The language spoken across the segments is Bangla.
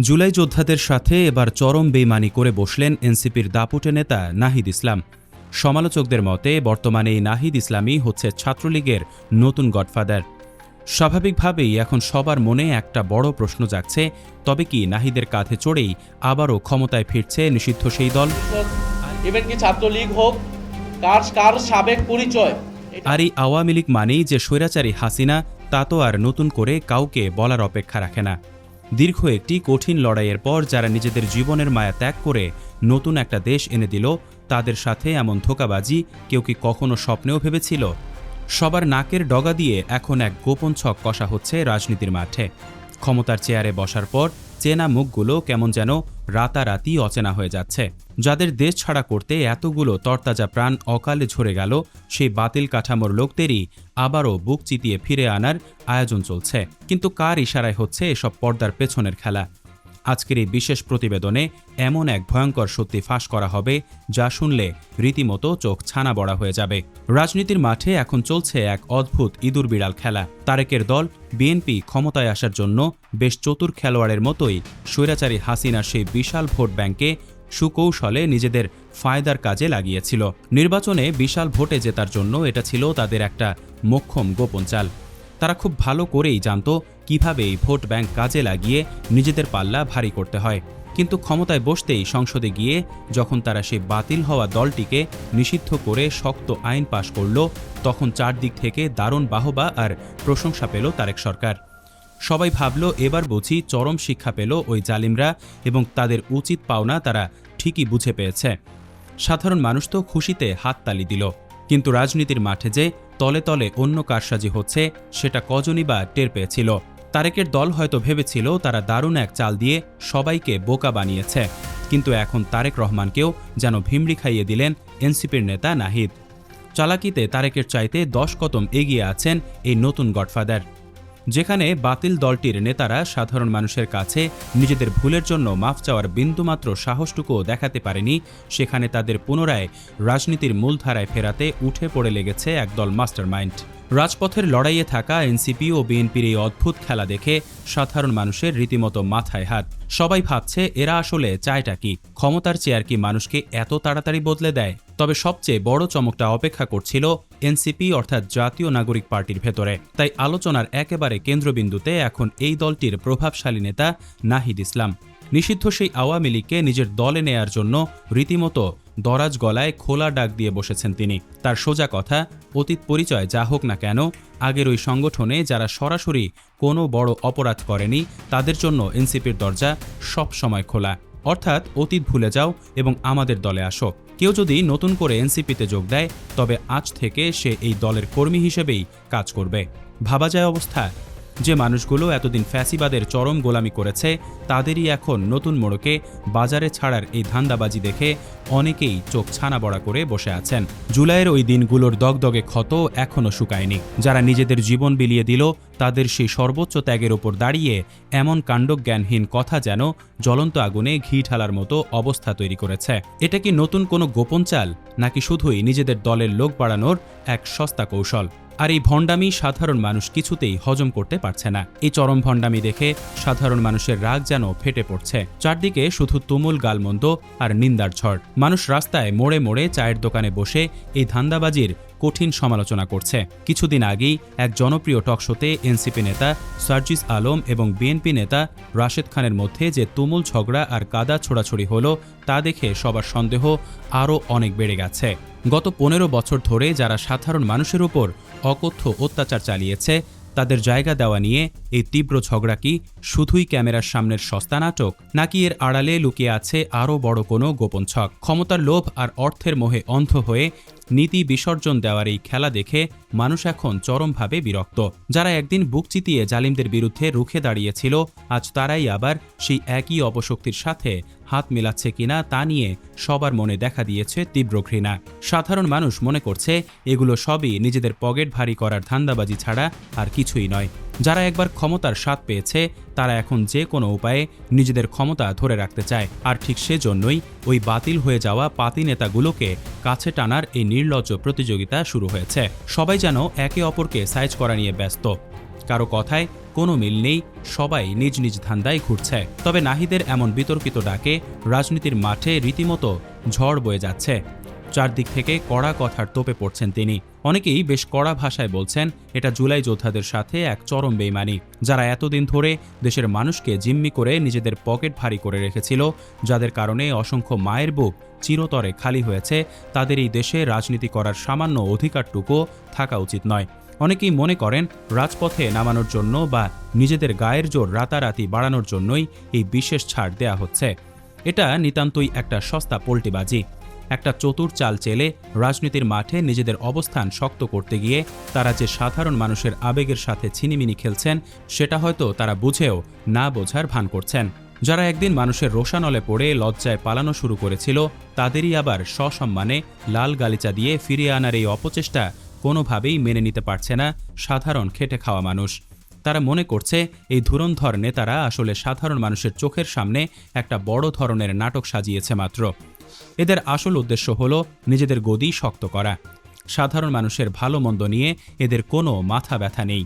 জুলাই যোদ্ধাদের সাথে এবার চরম বেইমানি করে বসলেন এনসিপির দাপুটে নেতা নাহিদ ইসলাম। সমালোচকদের মতে বর্তমানে এই নাহিদ ইসলামই হচ্ছে ছাত্রলীগের নতুন গডফাদার। স্বাভাবিকভাবেই এখন সবার মনে একটা বড় প্রশ্ন জাগছে, তবে কি নাহিদের কাঁধে চড়েই আবারও ক্ষমতায় ফিরছে নিষিদ্ধ সেই দল? ইভেন কি ছাত্রলীগ হোক, কার সাবেক পরিচয়। আর এই আওয়ামী লীগ মানেই যে স্বৈরাচারী হাসিনা, তা তো আর নতুন করে কাউকে বলার অপেক্ষা রাখে না। দীর্ঘ একটি কঠিন লড়াইয়ের পর যারা নিজেদের জীবনের মায়া ত্যাগ করে নতুন একটা দেশ এনে দিল, তাদের সাথে এমন ধোঁকাবাজি কেউ কি কখনো স্বপ্নেও ভেবেছিল? সবার নাকের ডগা দিয়ে এখন এক গোপন ছক কষা হচ্ছে রাজনীতির মাঠে। ক্ষমতার চেয়ারে বসার পর চেনা মুখগুলো কেমন যেন রাতারাতি অচেনা হয়ে যাচ্ছে। যাদের দেশ ছাড়া করতে এতগুলো তরতাজা প্রাণ অকালে ঝরে গেল, সেই বাতিল কাঠামোর লোকদেরই আবারও বুক চিতিয়ে ফিরে আনার আয়োজন চলছে। কিন্তু কার ইশারায় হচ্ছে এসব পর্দার পেছনের খেলা? আজকের এই বিশেষ প্রতিবেদনে এমন এক ভয়ঙ্কর সত্যি ফাঁস করা হবে, যা শুনলে রীতিমতো চোখ ছানা বড়া হয়ে যাবে। রাজনীতির মাঠে এখন চলছে এক অদ্ভুত ইঁদুর বিড়াল খেলা। তারেকের দল বিএনপি ক্ষমতায় আসার জন্য বেশ চতুর খেলোয়াড়ের মতোই স্বৈরাচারী হাসিনার সেই বিশাল ভোট ব্যাংকে সুকৌশলে নিজেদের ফায়দার কাজে লাগিয়েছিল। নির্বাচনে বিশাল ভোটে জেতার জন্য এটা ছিল তাদের একটা মোক্ষম গোপন চাল। তারা খুব ভালো করেই জানত কিভাবে এই ভোট ব্যাংক কাজে লাগিয়ে নিজেদের পাল্লা ভারী করতে হয়। কিন্তু ক্ষমতায় বসতেই সংসদে গিয়ে যখন তারা সেই বাতিল হওয়া দলটিকে নিষিদ্ধ করে শক্ত আইন পাশ করল, তখন চারদিক থেকে দারুণ বাহবা আর প্রশংসা পেল তারেক সরকার। সবাই ভাবল এবার বুঝি চরম শিক্ষা পেল ওই জালিমরা এবং তাদের উচিত পাওনা তারা ঠিকই বুঝে পেয়েছে। সাধারণ মানুষ তো খুশিতে হাততালি দিল। কিন্তু রাজনীতির মাঠে যে তলে তলে অন্য কারসাজি হচ্ছে, সেটা কজনই বা টের পেয়েছিল? তারেকের দল হয়তো ভেবেছিল তারা দারুণ এক চাল দিয়ে সবাইকে বোকা বানিয়েছে, কিন্তু এখন তারেক রহমানকেও যেন ভিমড়ি খাইয়ে দিলেন এনসিপির নেতা নাহিদ। চালাকিতে তারেকের চাইতে 10 কদম এগিয়ে আছেন এই নতুন গডফাদার। যেখানে বাতিল দলটির নেতারা সাধারণ মানুষের কাছে নিজেদের ভুলের জন্য মাফ চাওয়ার বিন্দুমাত্র সাহসটুকুও দেখাতে পারেনি, সেখানে তাদের পুনরায় রাজনীতির মূলধারায় ফেরাতে উঠে পড়ে লেগেছে একদল মাস্টারমাইন্ড। রাজপথের লড়াইয়ে থাকা এনসিপি ও বিএনপির এই অদ্ভুত খেলা দেখে সাধারণ মানুষের রীতিমতো মাথায় হাত। সবাই ভাবছে এরা আসলে চায়টা কি? ক্ষমতার চেয়ার কি মানুষকে এত তাড়াতাড়ি বদলে দেয়? তবে সবচেয়ে বড় চমকটা অপেক্ষা করছিল এনসিপি অর্থাৎ জাতীয় নাগরিক পার্টির ভেতরে। তাই আলোচনার একেবারে কেন্দ্রবিন্দুতে এখন এই দলটির প্রভাবশালী নেতা নাহিদ ইসলাম। নিষিদ্ধ সেই আওয়ামী লীগকে নিজের দলে নেয়ার জন্য রীতিমতো দরাজ গলায় খোলা ডাক দিয়ে বসেছেন তিনি। তার সোজা কথা, অতীত পরিচয় যা হোক না কেন, আগের ওই সংগঠনে যারা সরাসরি কোনো বড় অপরাধ করেনি, তাদের জন্য এনসিপির দরজা সব সময় খোলা। অর্থাৎ অতীত ভুলে যাও এবং আমাদের দলে আসো। কেউ যদি নতুন করে এনসিপিতে যোগ দেয়, তবে আজ থেকে সে এই দলের কর্মী হিসেবেই কাজ করবে। ভাবা যায় অবস্থা? যে মানুষগুলো এতদিন ফ্যাসিবাদের চরম গোলামি করেছে, তাদেরই এখন নতুন মোড়কে বাজারে ছাড়ার এই ধান্দাবাজি দেখে অনেকেই চোখ ছানা বড়া করে বসে আছেন। জুলাইয়ের ওই দিনগুলোর দগদগে ক্ষত এখনও শুকায়নি। যারা নিজেদের জীবন বিলিয়ে দিল, তাদের সেই সর্বোচ্চ ত্যাগের ওপর দাঁড়িয়ে এমন কাণ্ডজ্ঞানহীন কথা যেন জ্বলন্ত আগুনে ঘি ঢালার মতো অবস্থা তৈরি করেছে। এটা কি নতুন কোনো গোপন চাল, নাকি শুধুই নিজেদের দলের লোক বাড়ানোর এক সস্তা কৌশল? আর এই ভণ্ডামি সাধারণ মানুষ কিছুতেই হজম করতে পারছে না। এই চরম ভণ্ডামি দেখে সাধারণ মানুষের রাগ যেন ফেটে পড়ছে। চারদিকে শুধু তুমুল গালমন্দ আর নিন্দার ঝড়। মানুষ রাস্তায় মোড়ে মোড়ে চায়ের দোকানে বসে এই ধান্দাবাজির কঠিন সমালোচনা করছে। কিছুদিন আগেই এক জনপ্রিয় টকশোতে এনসিপি নেতা সার্জিস আলম এবং বিএনপি নেতা রাশেদ খানের মধ্যে যে তুমুল ঝগড়া আর কাদা ছোড়াছড়ি হলো, তা দেখে সবার সন্দেহ আরও অনেক বেড়ে গেছে। গত 15 বছর ধরে যারা সাধারণ মানুষের উপর অকথ্য অত্যাচার চালিয়েছে, তাদের জায়গা দেওয়া নিয়ে এই তীব্র ঝগড়া কি শুধুই ক্যামেরার সামনের সস্তা নাটক, নাকি এর আড়ালে লুকিয়ে আছে আরও বড় কোনো গোপন ছক? ক্ষমতার লোভ আর অর্থের মোহে অন্ধ হয়ে নীতি বিসর্জন দেওয়ার এই খেলা দেখে মানুষ এখন চরমভাবে বিরক্ত। যারা একদিন বুক চিতিয়ে জালিমদের বিরুদ্ধে রুখে দাঁড়িয়েছিল, আজ তারাই আবার সেই একই অপশক্তির সাথে হাত মেলাচ্ছে কিনা তা নিয়ে সবার মনে দেখা দিয়েছে তীব্র ঘৃণা। সাধারণ মানুষ মনে করছে এগুলো সবই নিজেদের পকেট ভারী করার ধান্দাবাজি ছাড়া আর কিছুই নয়। যারা একবার ক্ষমতার স্বাদ পেয়েছে, তারা এখন যে কোনো উপায়ে নিজেদের ক্ষমতা ধরে রাখতে চায়। আর ঠিক সেজন্যই ওই বাতিল হয়ে যাওয়া পাতি নেতাগুলোকে কাছে টানার এই নির্লজ্জ প্রতিযোগিতা শুরু হয়েছে। সবাই যেন একে অপরকে সাইজ করা নিয়ে ব্যস্ত। কারো কথায় কোনো মিল নেই, সবাই নিজ নিজ ধান্দায় ঘুরছে। তবে নাহিদের এমন বিতর্কিত ডাকে রাজনীতির মাঠে রীতিমতো ঝড় বয়ে যাচ্ছে। চারদিক থেকে কড়া কথার তোপে পড়ছেন তিনি। অনেকেই বেশ কড়া ভাষায় বলছেন এটা জুলাই যোদ্ধাদের সাথে এক চরম বেইমানি, যারা এতদিন ধরে দেশের মানুষকে জিম্মি করে নিজেদের পকেট ভারী করে রেখেছিল, যাদের কারণে অসংখ্য মায়ের বুক চিরতরে খালি হয়েছে, তাদের এই দেশে রাজনীতি করার সামান্য অধিকারটুকু থাকা উচিত নয়। অনেকেই মনে করেন রাজপথে নামানোর জন্য বা নিজেদের গায়ের জোর রাতারাতি বাড়ানোর জন্যই এই বিশেষ ছাড় দেয়া হচ্ছে। এটা নিতান্তই একটা সস্তা পোল্টিবাজি। একটা চতুর চাল চেলে রাজনীতির মাঠে নিজেদের অবস্থান শক্ত করতে গিয়ে তারা যে সাধারণ মানুষের আবেগের সাথে ছিনিমিনি খেলছেন, সেটা হয়তো তারা বুঝেও না বোঝার ভান করছেন। যারা একদিন মানুষের রোষানলে পড়ে লজ্জায় পালানো শুরু করেছিল, তাদেরই আবার সসম্মানে লাল গালিচা দিয়ে ফিরিয়ে আনার এই অপচেষ্টা কোনোভাবেই মেনে নিতে পারছে না সাধারণ খেটে খাওয়া মানুষ। তারা মনে করছে এই ধুরন্ধর নেতারা আসলে সাধারণ মানুষের চোখের সামনে একটা বড় ধরনের নাটক সাজিয়েছে মাত্র। এদের আসল উদ্দেশ্য হল নিজেদের গদি শক্ত করা। সাধারণ মানুষের ভালো মন্দ নিয়ে এদের কোনো মাথা ব্যথা নেই।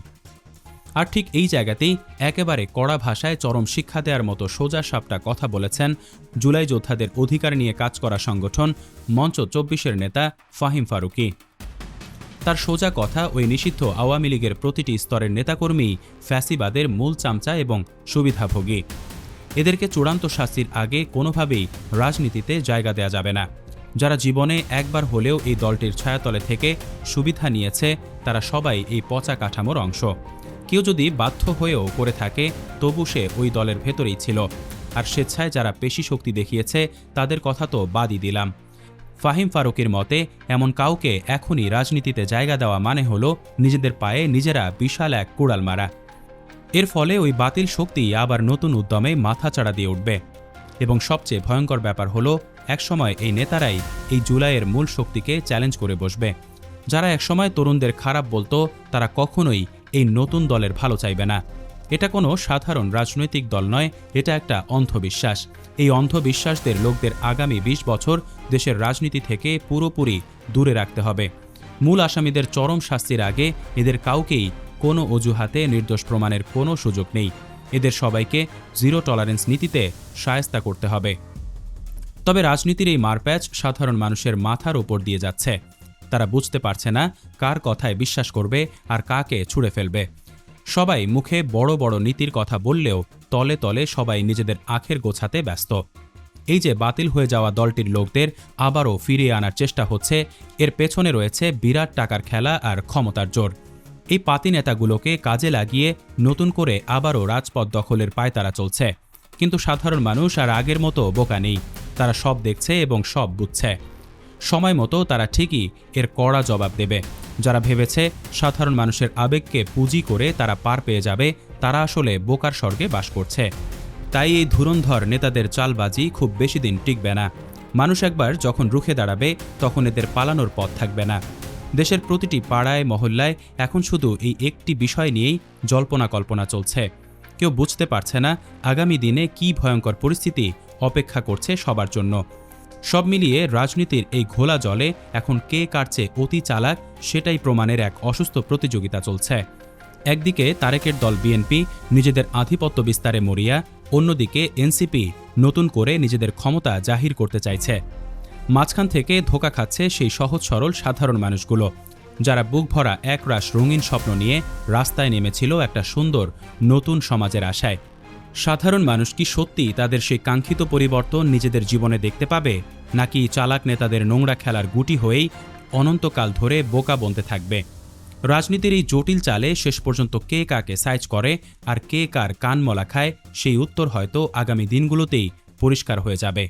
আর ঠিক এই জায়গাতেই একেবারে কড়া ভাষায় চরম শিক্ষা দেওয়ার মতো সোজা সাপটা কথা বলেছেন জুলাই যোদ্ধাদের অধিকার নিয়ে কাজ করা সংগঠন মঞ্চ ২৪-এর নেতা ফাহিম ফারুকী। তার সোজা কথা, ওই নিষিদ্ধ আওয়ামী লীগের প্রতিটি স্তরের নেতাকর্মী ফ্যাসিবাদের মূল চামচা এবং সুবিধাভোগী। এদেরকে চূড়ান্ত শাস্তির আগে কোনোভাবেই রাজনীতিতে জায়গা দেয়া যাবে না। যারা জীবনে একবার হলেও এই দলটির ছায়াতলে থেকে সুবিধা নিয়েছে, তারা সবাই এই পচা কাঠামোর অংশ। কেউ যদি বাধ্য হয়েও করে থাকে, তবু সে ওই দলের ভেতরেই ছিল। আর স্বেচ্ছায় যারা পেশি শক্তি দেখিয়েছে, তাদের কথা তো বাদই দিলাম। ফাহিম ফারুকীর মতে এমন কাউকে এখনই রাজনীতিতে জায়গা দেওয়া মানে হলো নিজেদের পায়ে নিজেরা বিশাল এক কুড়াল মারা। এর ফলে ওই বাতিল শক্তি আবার নতুন উদ্যমে মাথাচাড়া দিয়ে উঠবে। এবং সবচেয়ে ভয়ঙ্কর ব্যাপার হলো, একসময় এই নেতারাই এই জুলাইয়ের মূল শক্তিকে চ্যালেঞ্জ করে বসবে। যারা একসময় তরুণদের খারাপ বলতো, তারা কখনোই এই নতুন দলের ভালো চাইবে না। এটা কোনো সাধারণ রাজনৈতিক দল নয়, এটা একটা অন্ধবিশ্বাস। এই অন্ধবিশ্বাসদের লোকদের আগামী ২০ বছর দেশের রাজনীতি থেকে পুরোপুরি দূরে রাখতে হবে। মূল আসামিদের চরম শাস্তির আগে এদের কাউকেই কোনো অজুহাতে নির্দোষ প্রমাণের কোনো সুযোগ নেই। এদের সবাইকে জিরো টলারেন্স নীতিতে শায়েস্তা করতে হবে। তবে রাজনীতির এই মারপ্যাচ সাধারণ মানুষের মাথার ওপর দিয়ে যাচ্ছে। তারা বুঝতে পারছে না কার কথায় বিশ্বাস করবে আর কাকে ছুঁড়ে ফেলবে। সবাই মুখে বড় বড় নীতির কথা বললেও তলে তলে সবাই নিজেদের আখের গোছাতে ব্যস্ত। এই যে বাতিল হয়ে যাওয়া দলটির লোকদের আবারও ফিরিয়ে আনার চেষ্টা হচ্ছে, এর পেছনে রয়েছে বিরাট টাকার খেলা আর ক্ষমতার জোর। এই পাতি নেতাগুলোকে কাজে লাগিয়ে নতুন করে আবারও রাজপথ দখলের পায়তারা চলছে। কিন্তু সাধারণ মানুষ আর আগের মতো বোকা নেই। তারা সব দেখছে এবং সব বুঝছে। সময় মতো তারা ঠিকই এর কড়া জবাব দেবে। যারা ভেবেছে সাধারণ মানুষের আবেগকে পুঁজি করে তারা পার পেয়ে যাবে, তারা আসলে বোকার স্বর্গে বাস করছে। তাই এই ধুরন্ধর নেতাদের চালবাজি খুব বেশি দিন টিকবে না। মানুষ একবার যখন রুখে দাঁড়াবে, তখন এদের পালানোর পথ থাকবে না। দেশের প্রতিটি পাড়ায় মহল্লায় এখন শুধু এই একটি বিষয় নিয়েই জল্পনা কল্পনা চলছে। কেউ বুঝতে পারছে না আগামী দিনে কী ভয়ঙ্কর পরিস্থিতি অপেক্ষা করছে সবার জন্য। সব মিলিয়ে রাজনীতির এই ঘোলা জলে এখন কে কার চেয়ে অতি চালাক, সেটাই প্রমাণের এক অসুস্থ প্রতিযোগিতা চলছে। একদিকে তারেকের দল বিএনপি নিজেদের আধিপত্য বিস্তারে মরিয়া, অন্যদিকে এনসিপি নতুন করে নিজেদের ক্ষমতা জাহির করতে চাইছে। মাঝখান থেকে ধোঁকা খাচ্ছে সেই সহজ সরল সাধারণ মানুষগুলো, যারা বুক ভরা একরাশ রঙিন স্বপ্ন নিয়ে রাস্তায় নেমেছিল একটা সুন্দর নতুন সমাজের আশায়। সাধারণ মানুষ কি সত্যি তাদের সেই কাঙ্ক্ষিত পরিবর্তন নিজেদের জীবনে দেখতে পাবে, নাকি চালাক নেতাদের নোংরা খেলার গুটি হয়েই অনন্তকাল ধরে বোকা বনতে থাকবে? রাজনীতির এই জটিল চালে শেষ পর্যন্ত কে কাকে সাইজ করে আর কে কার কান মলা খায়, সেই উত্তর হয়তো আগামী দিনগুলোতেই পরিষ্কার হয়ে যাবে।